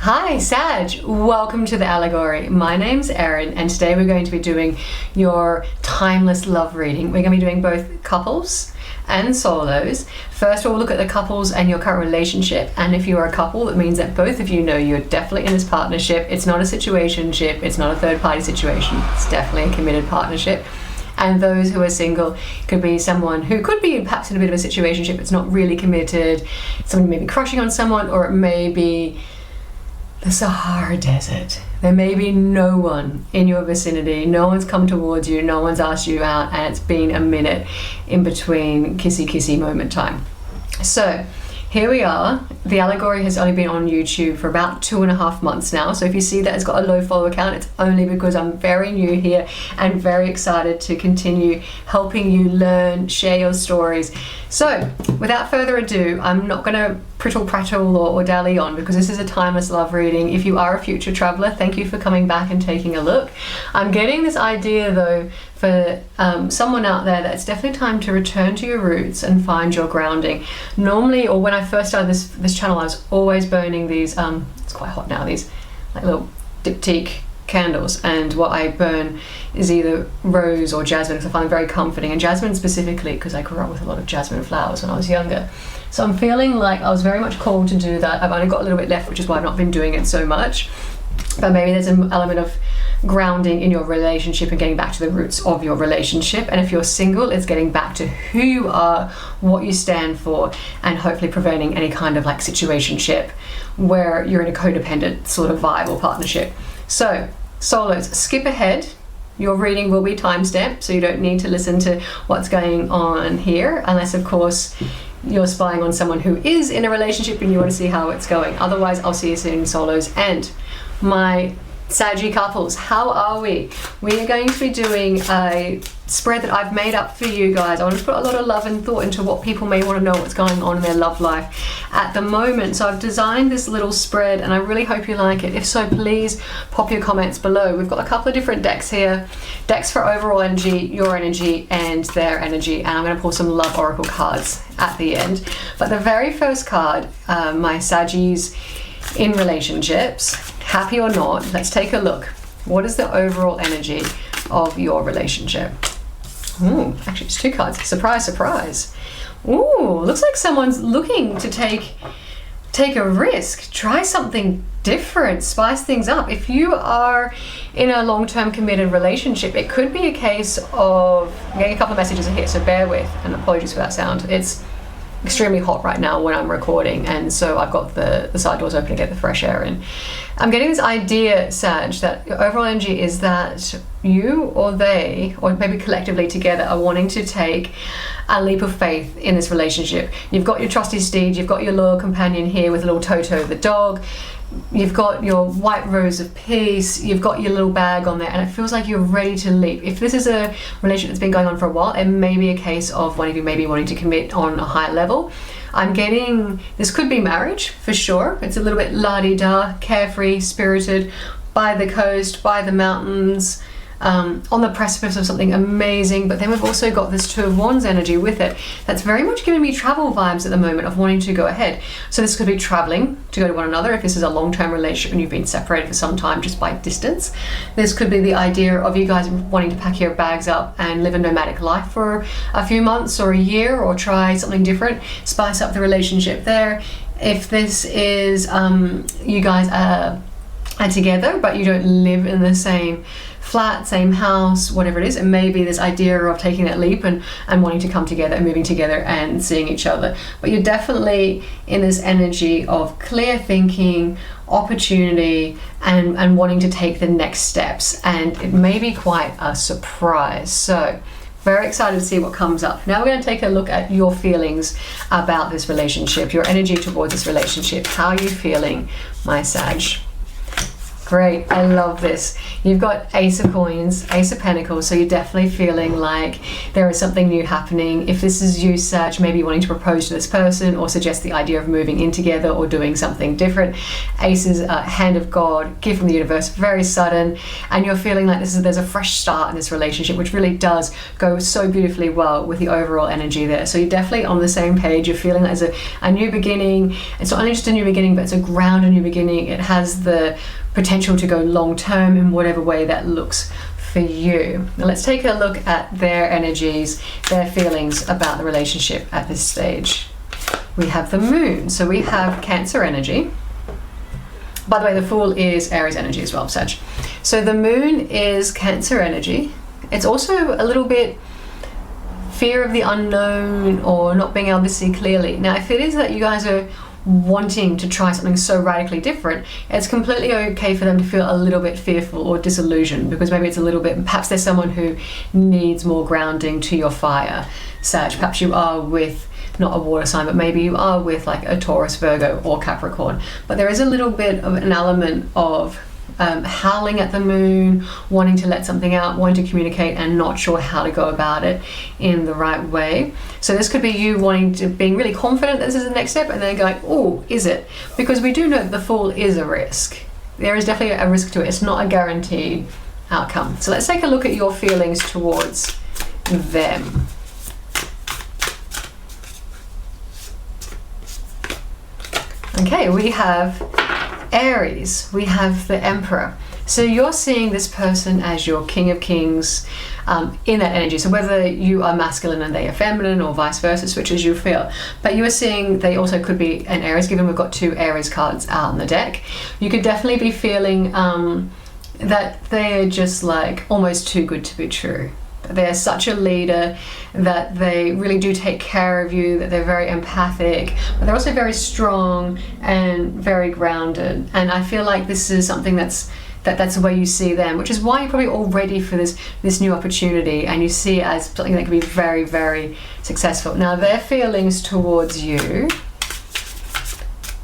Hi Sag, welcome to the Allegory. My name's Erin and today we're going to be doing your timeless love reading. We're going to be doing both couples and solos. First we'll look at the couples and your current relationship, and if you're a couple that means that both of you know you're definitely in this partnership. It's not a situationship, it's not a third party situation, it's definitely a committed partnership. And those who are single could be someone who could be perhaps in a bit of a situationship, it's not really committed, someone may be crushing on someone, or it may be the Sahara Desert. There may be no one in your vicinity, no one's come towards you, no one's asked you out, and it's been a minute in between kissy moment time. So here we are. The Allegory has only been on YouTube for about 2.5 months now. So if you see that it's got a low follower count, it's only because I'm very new here and very excited to continue helping you learn, share your stories. So without further ado, I'm not going to prattle or dally on because this is a timeless love reading. If you are a future traveler, thank you for coming back and taking a look. I'm getting this idea though for someone out there that it's definitely time to return to your roots and find your grounding. Normally, or when I first started this channel, I was always burning these, it's quite hot now, these like little diptyque candles, and what I burn is either rose or jasmine because I find them very comforting, and jasmine specifically because I grew up with a lot of jasmine flowers when I was younger. So I'm feeling like I was very much called to do that. I've only got a little bit left, which is why I've not been doing it so much, but maybe there's an element of grounding in your relationship and getting back to the roots of your relationship. And if you're single, it's getting back to who you are, what you stand for, and hopefully preventing any kind of like situationship where you're in a codependent sort of vibe or partnership. So solos, skip ahead. Your reading will be timestamped, so you don't need to listen to what's going on here, unless of course you're spying on someone who is in a relationship and you want to see how it's going. Otherwise, I'll see you soon, solos. And my Saggy couples, how are we? We are going to be doing a spread that I've made up for you guys. I want to put a lot of love and thought into what people may want to know what's going on in their love life at the moment. So I've designed this little spread and I really hope you like it. If so, please pop your comments below. We've got a couple of different decks here. Decks for overall energy, your energy, and their energy. And I'm going to pull some love oracle cards at the end. But the very first card, my Saggies in relationships, happy or not, let's take a look. What is the overall energy of your relationship? Ooh, actually it's two cards. Surprise, surprise. Ooh, looks like someone's looking to take a risk, try something different, spice things up. If you are in a long-term committed relationship, it could be a case of, I'm getting a couple of messages here, so bear with, and apologies for that sound. It's extremely hot right now when I'm recording, and so I've got the side doors open to get the fresh air in. I'm getting this idea, Sag, that your overall energy is that you or they, or maybe collectively together, are wanting to take a leap of faith in this relationship. You've got your trusty steed, you've got your loyal companion here with little Toto the dog, you've got your white rose of peace, you've got your little bag on there, and it feels like you're ready to leap. If this is a relationship that's been going on for a while, it may be a case of one of you maybe wanting to commit on a higher level. I'm getting, this could be marriage for sure. It's a little bit la-di-da, carefree, spirited, by the coast, by the mountains, on the precipice of something amazing. But then we've also got this Two of Wands energy with it that's very much giving me travel vibes at the moment of wanting to go ahead. So this could be traveling to go to one another if this is a long-term relationship and you've been separated for some time just by distance. This could be the idea of you guys wanting to pack your bags up and live a nomadic life for a few months or a year, or try something different, spice up the relationship there. If this is you guys are together but you don't live in the same flat, same house, whatever it is, and maybe this idea of taking that leap and wanting to come together and moving together and seeing each other. But you're definitely in this energy of clear thinking, opportunity, and wanting to take the next steps, and it may be quite a surprise. So very excited to see what comes up. Now we're going to take a look at your feelings about this relationship, your energy towards this relationship. How are you feeling, my Sag? Great, I love this. You've got Ace of Coins, Ace of Pentacles, so you're definitely feeling like there is something new happening. If this is you, Sag, maybe wanting to propose to this person or suggest the idea of moving in together or doing something different. Ace is a hand of God, gift from the universe, very sudden, and you're feeling like there's a fresh start in this relationship, which really does go so beautifully well with the overall energy there. So you're definitely on the same page. You're feeling like there's a new beginning. It's not only just a new beginning, but it's a grounded new beginning. It has the potential to go long term in whatever way that looks for you. Now let's take a look at their energies, their feelings about the relationship at this stage. We have the Moon, so we have Cancer energy. By the way, the Fool is Aries energy as well, Sag. So the Moon is Cancer energy. It's also a little bit fear of the unknown or not being able to see clearly. Now, if it is that you guys are wanting to try something so radically different, it's completely okay for them to feel a little bit fearful or disillusioned, because maybe it's a little bit, perhaps there's someone who needs more grounding to your fire, Sag. Perhaps you are with not a water sign, but maybe you are with like a Taurus, Virgo, or Capricorn. But there is a little bit of an element of howling at the Moon, wanting to let something out, wanting to communicate, and not sure how to go about it in the right way. So this could be you being really confident that this is the next step, and then going, oh, is it? Because we do know that the Fool is a risk. There is definitely a risk to it. It's not a guaranteed outcome. So let's take a look at your feelings towards them. Okay, we have Aries, we have the Emperor. So you're seeing this person as your King of Kings in that energy. So whether you are masculine and they are feminine, or vice versa, switch as you feel. But you are seeing they also could be an Aries, given we've got 2 Aries cards out on the deck. You could definitely be feeling that they're just like almost too good to be true. They're such a leader, that they really do take care of you, that they're very empathic, but they're also very strong and very grounded. And I feel like this is something that's the way you see them, which is why you're probably all ready for this new opportunity, and you see it as something that can be very, very successful. Now, their feelings towards you,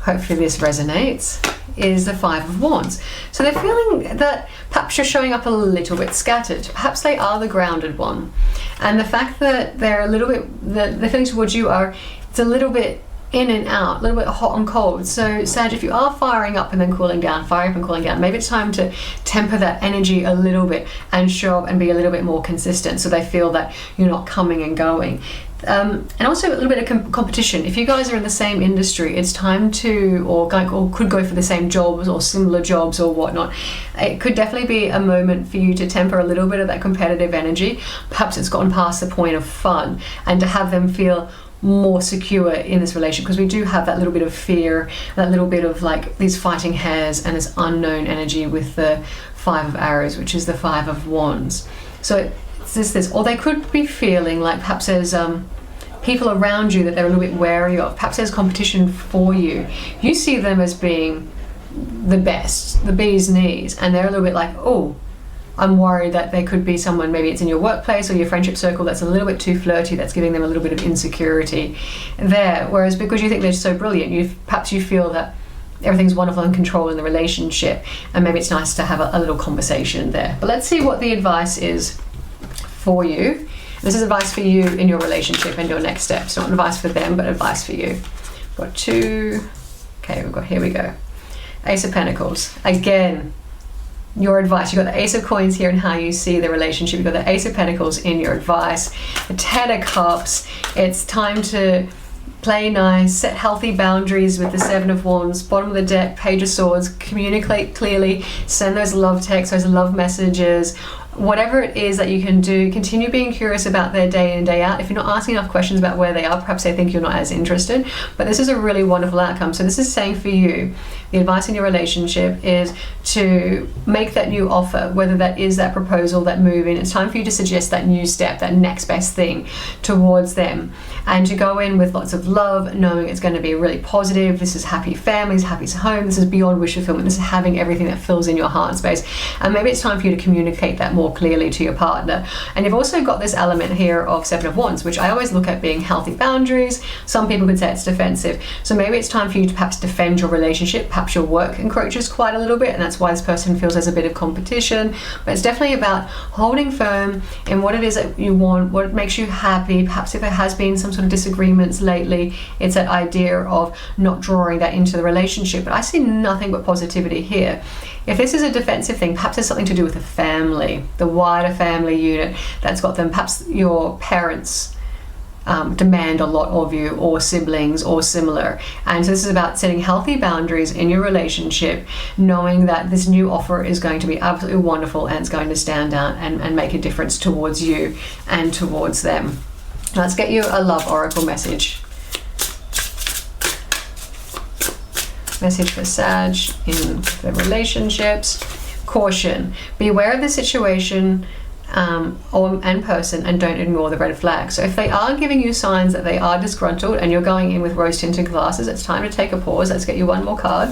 hopefully this resonates, is the 5 of Wands. So they're feeling that perhaps you're showing up a little bit scattered. Perhaps they are the grounded one. And the fact that they're a little bit, the feelings towards you are, it's a little bit in and out, a little bit hot and cold. So Sag, if you are firing up and then cooling down, firing up and cooling down, maybe it's time to temper that energy a little bit and show up and be a little bit more consistent, so they feel that you're not coming and going. And also a little bit of competition. If you guys are in the same industry, it's time to, or could go for the same jobs or similar jobs or whatnot. It could definitely be a moment for you to temper a little bit of that competitive energy. Perhaps it's gotten past the point of fun, and to have them feel more secure in this relationship, because we do have that little bit of fear, that little bit of like these fighting hairs and this unknown energy with the 5 of Arrows, which is the 5 of Wands. So it's this, or they could be feeling like perhaps there's people around you that they're a little bit wary of. Perhaps there's competition for you. You see them as being the best, the bee's knees, and they're a little bit like, oh, I'm worried that there could be someone, maybe it's in your workplace or your friendship circle, that's a little bit too flirty, that's giving them a little bit of insecurity there. Whereas because you think they're so brilliant, perhaps you feel that everything's wonderful and control in the relationship, and maybe it's nice to have a little conversation there. But let's see what the advice is for you. This is advice for you in your relationship and your next steps. Not advice for them, but advice for you. We've got 2. Okay, here we go. Ace of Pentacles. Again, your advice. You've got the Ace of Coins here and how you see the relationship. You've got the Ace of Pentacles in your advice. The 10 of Cups. It's time to play nice, set healthy boundaries with the 7 of Wands. Bottom of the deck, Page of Swords. Communicate clearly. Send those love texts, those love messages. Whatever it is that you can do, continue being curious about their day in, day out. If you're not asking enough questions about where they are, perhaps they think you're not as interested, but this is a really wonderful outcome. So this is saying for you, the advice in your relationship is to make that new offer, whether that is that proposal, that move in. It's time for you to suggest that new step, that next best thing towards them, and to go in with lots of love, knowing it's going to be really positive. This is happy families, happy home. This is beyond wish fulfillment. This is having everything that fills in your heart space. And maybe it's time for you to communicate that more more clearly to your partner. And you've also got this element here of Seven of Wands, which I always look at being healthy boundaries. Some people could say it's defensive. So maybe it's time for you to perhaps defend your relationship. Perhaps your work encroaches quite a little bit, and that's why this person feels there's a bit of competition. But it's definitely about holding firm in what it is that you want, what makes you happy. Perhaps if there has been some sort of disagreements lately, it's that idea of not drawing that into the relationship. But I see nothing but positivity here. If this is a defensive thing, perhaps it's something to do with the family, the wider family unit that's got them. Perhaps your parents demand a lot of you, or siblings, or similar. And so this is about setting healthy boundaries in your relationship, knowing that this new offer is going to be absolutely wonderful and it's going to stand out and make a difference towards you and towards them. Let's get you a love oracle message. Message for Sag in the relationships. Caution. Beware of the situation and person, and don't ignore the red flag. So if they are giving you signs that they are disgruntled and you're going in with rose tinted glasses, it's time to take a pause. Let's get you one more card.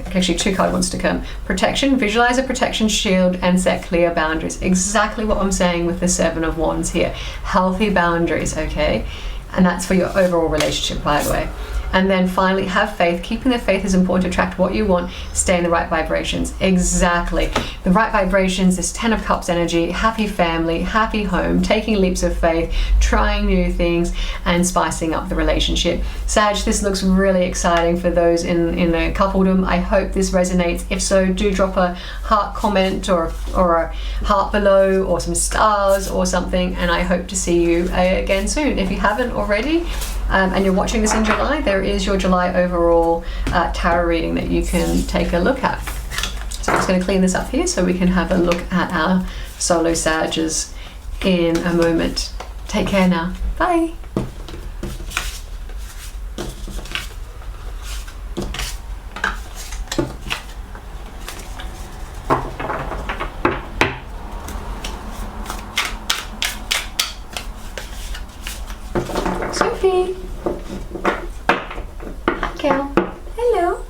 Actually, 2 card wants to come. Protection. Visualize a protection shield and set clear boundaries. Exactly what I'm saying with the Seven of Wands here. Healthy boundaries, okay? And that's for your overall relationship, by the way. And then finally, have faith. Keeping the faith is important to attract what you want. Stay in the right vibrations. Exactly. The right vibrations, this 10 of Cups energy, happy family, happy home, taking leaps of faith, trying new things, and spicing up the relationship. Sag, this looks really exciting for those in a coupledom. I hope this resonates. If so, do drop a heart comment or a heart below, or some stars or something. And I hope to see you again soon. If you haven't already, and you're watching this in July, there is your July overall tarot reading that you can take a look at. So I'm just going to clean this up here so we can have a look at our solo Sages in a moment. Take care now. Bye. Sophie. Cal. Hello.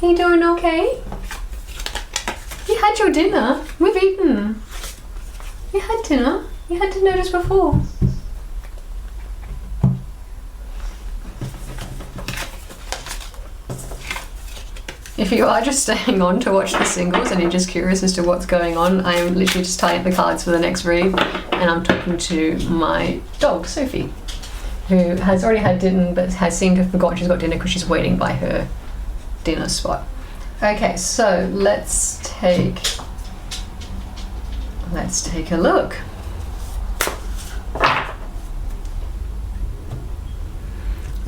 Are you doing okay? You had your dinner. We've eaten. You had dinner. You had dinner just before. If you are just staying on to watch the singles and you're just curious as to what's going on, I am literally just tying up the cards for the next read, and I'm talking to my dog, Sophie, who has already had dinner but has seemed to have forgotten she's got dinner because she's waiting by her dinner spot. Okay, so let's take a look.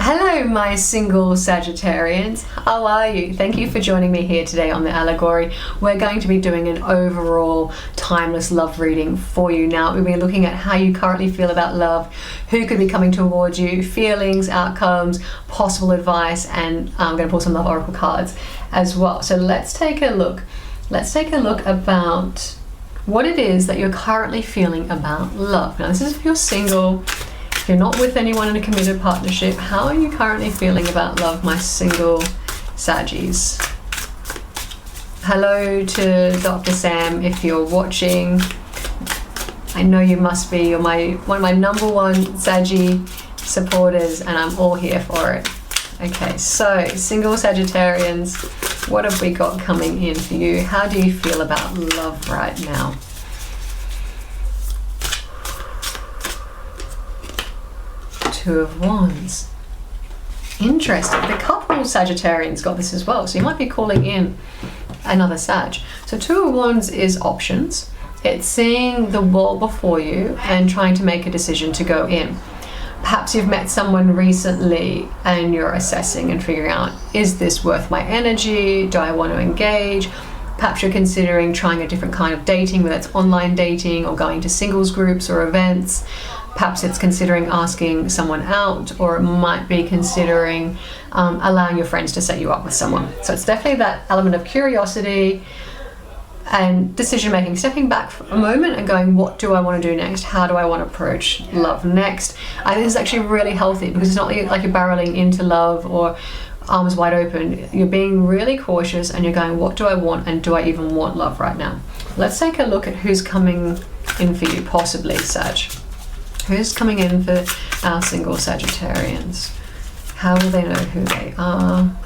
Hello, my single Sagittarians. How are you? Thank you for joining me here today on the Allegory. We're going to be doing an overall timeless love reading for you now. We'll be looking at how you currently feel about love, who could be coming towards you, feelings, outcomes, possible advice, and I'm going to pull some love oracle cards as well. So let's take a look. Let's take a look about what it is that you're currently feeling about love. Now, this is if you're single. If you're not with anyone in a committed partnership, how are you currently feeling about love, my single Saggies? Hello to Dr. Sam if you're watching. I know you must be. You're one of my #1 Saggy supporters, and I'm all here for it. Okay, so single Sagittarians, what have we got coming in for you? How do you feel about love right now? Two of Wands. Interesting. The couple Sagittarians got this as well, so you might be calling in another Sag. So Two of Wands is options. It's seeing the wall before you and trying to make a decision to go in. Perhaps you've met someone recently and you're assessing and figuring out, is this worth my energy? Do I want to engage? Perhaps you're considering trying a different kind of dating, whether it's online dating or going to singles groups or events. Perhaps it's considering asking someone out, or it might be considering allowing your friends to set you up with someone. So it's definitely that element of curiosity and decision making, stepping back for a moment and going, what do I want to do next? How do I want to approach love next? I think this is actually really healthy, because it's not like you're barreling into love or arms wide open. You're being really cautious and you're going, what do I want, and do I even want love right now? Let's take a look at who's coming in for you, possibly, Sag. Who's coming in for our single Sagittarians? How will they know who they are?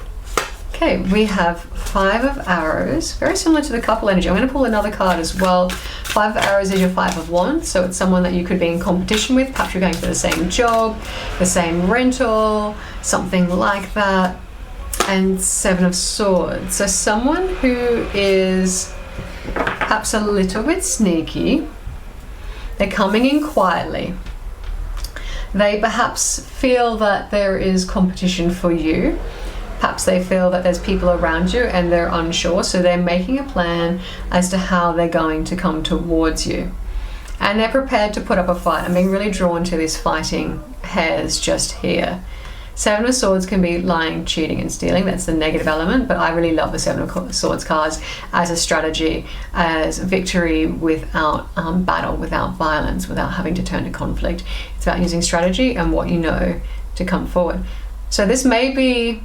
Okay, we have 5 of Arrows, very similar to the couple energy. I'm going to pull another card as well. 5 of Arrows is your 5 of Wands, so it's someone that you could be in competition with. Perhaps you're going for the same job, the same rental, something like that. And 7 of Swords, so someone who is perhaps a little bit sneaky. They're coming in quietly. They perhaps feel that there is competition for you. Perhaps they feel that there's people around you and they're unsure, so they're making a plan as to how they're going to come towards you. And they're prepared to put up a fight. I'm being really drawn to these fighting hairs just here. 7 of Swords can be lying, cheating and stealing. That's the negative element, but I really love the 7 of Swords cards as a strategy, as victory without battle, without violence, without having to turn to conflict. It's about using strategy and what you know to come forward. So this may be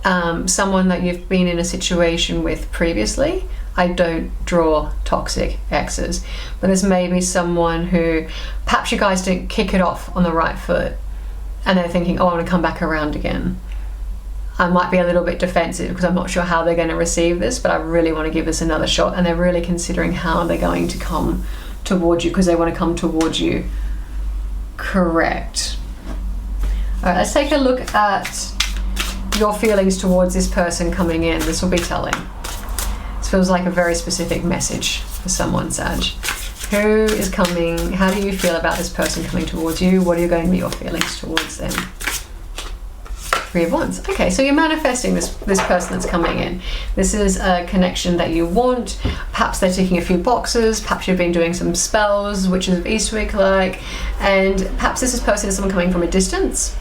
someone that you've been in a situation with previously. I don't draw toxic exes, but this may be someone who perhaps you guys didn't kick it off on the right foot and they're thinking, oh, I want to come back around again. I might be a little bit defensive because I'm not sure how they're going to receive this, but I really want to give this another shot, and they're really considering how they're going to come towards you because they want to come towards you correct. All right, let's take a look at your feelings towards this person coming in. This will be telling. This feels like a very specific message for someone, Sag. Who is coming? How do you feel about this person coming towards you? What are going to be your feelings towards them? 3 of Wands. Okay, so you're manifesting this person that's coming in. This is a connection that you want. Perhaps they're ticking a few boxes. Perhaps you've been doing some spells, Witches of Eastwick like, and perhaps this person is someone coming from a distance,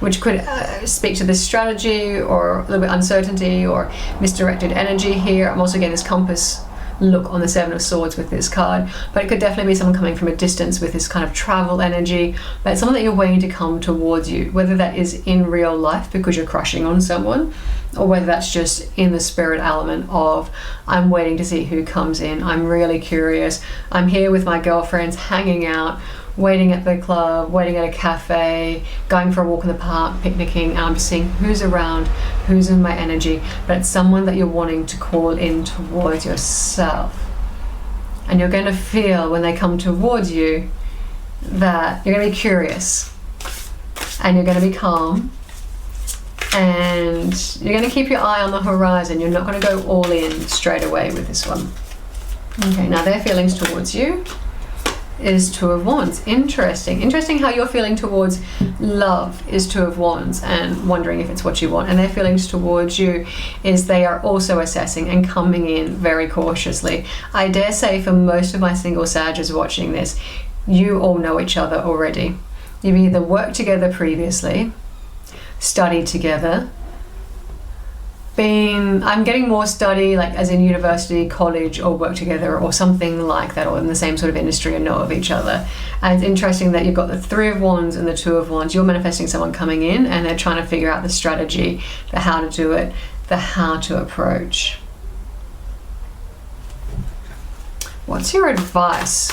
which could speak to this strategy or a little bit uncertainty or misdirected energy here. I'm also getting this compass look on the 7 of Swords with this card, but it could definitely be someone coming from a distance with this kind of travel energy, but it's someone that you're waiting to come towards you, whether that is in real life because you're crushing on someone, or whether that's just in the spirit element of, I'm waiting to see who comes in, I'm really curious, I'm here with my girlfriends hanging out, waiting at the club, waiting at a cafe, going for a walk in the park, picnicking, and I'm just seeing who's around, who's in my energy, but it's someone that you're wanting to call in towards yourself. And you're going to feel when they come towards you that you're going to be curious and you're going to be calm and you're going to keep your eye on the horizon. You're not going to go all in straight away with this one. Okay, now their feelings towards you is 2 of Wands. Interesting how you're feeling towards love is 2 of Wands and wondering if it's what you want, and their feelings towards you is they are also assessing and coming in very cautiously. I dare say for most of my single Sagittarius watching this, you all know each other already. You've either worked together previously, studied together, I'm getting more study like as in university, college, or work together or something like that, or in the same sort of industry and know of each other. And it's interesting that you've got the 3 of Wands and the 2 of Wands. You're manifesting someone coming in and they're trying to figure out the strategy, the how to do it, the how to approach. What's your advice,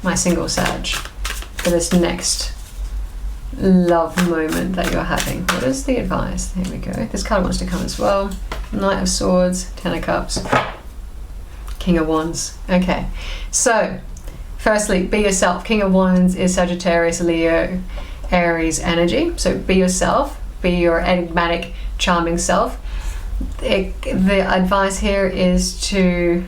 my single Sag, for this next love moment that you're having? What is the advice? Here we go. This card wants to come as well. Knight of Swords, 10 of Cups, King of Wands. Okay, so firstly, be yourself. King of Wands is Sagittarius, Leo, Aries energy. So be yourself, be your enigmatic, charming self. The advice here is to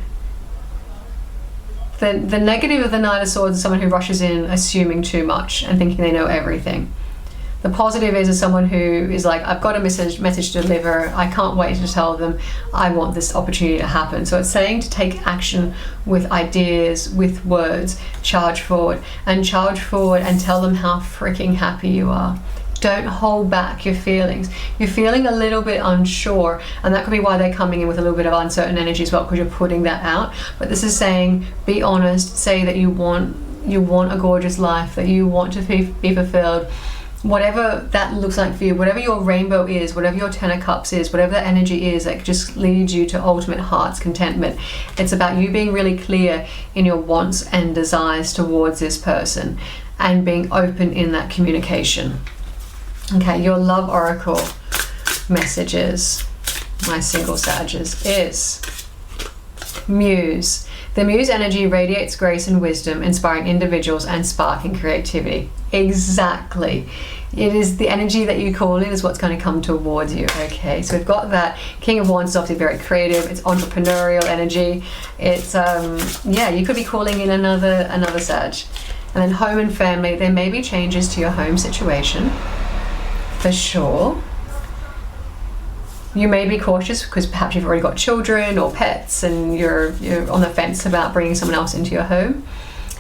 the negative of the Knight of Swords is someone who rushes in assuming too much and thinking they know everything. The positive is someone who is like, I've got a message to deliver, I can't wait to tell them I want this opportunity to happen. So it's saying to take action with ideas, with words, charge forward and tell them how freaking happy you are. Don't hold back your feelings. You're feeling a little bit unsure, and that could be why they're coming in with a little bit of uncertain energy as well, because you're putting that out. But this is saying, be honest, say that you want a gorgeous life, that you want to be fulfilled, whatever that looks like for you, whatever your rainbow is, whatever your 10 of cups is, whatever that energy is that just leads you to ultimate heart's contentment. It's about you being really clear in your wants and desires towards this person and being open in that communication. Okay, your love oracle messages, my single Sages, is Muse. The Muse energy radiates grace and wisdom, inspiring individuals and sparking creativity. Exactly. It is the energy that you call in is what's going to come towards you. Okay, so we've got that. King of Wands is obviously very creative. It's entrepreneurial energy. It's yeah, you could be calling in another Sag. And then home and family, there may be changes to your home situation, for sure. You may be cautious because perhaps you've already got children or pets and you're on the fence about bringing someone else into your home.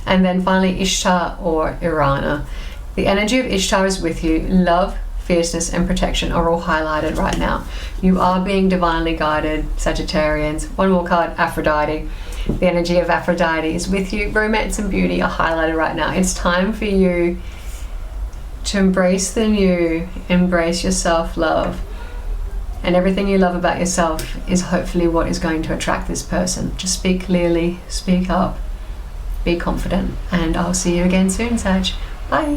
And then finally, Ishtar or Irana. The energy of Ishtar is with you. Love, fierceness, and protection are all highlighted right now. You are being divinely guided, Sagittarians. One more card, Aphrodite. The energy of Aphrodite is with you. Romance and beauty are highlighted right now. It's time for you to embrace the new, embrace your self-love. And everything you love about yourself is hopefully what is going to attract this person. Just speak clearly, speak up, be confident, and I'll see you again soon, Sag. Bye.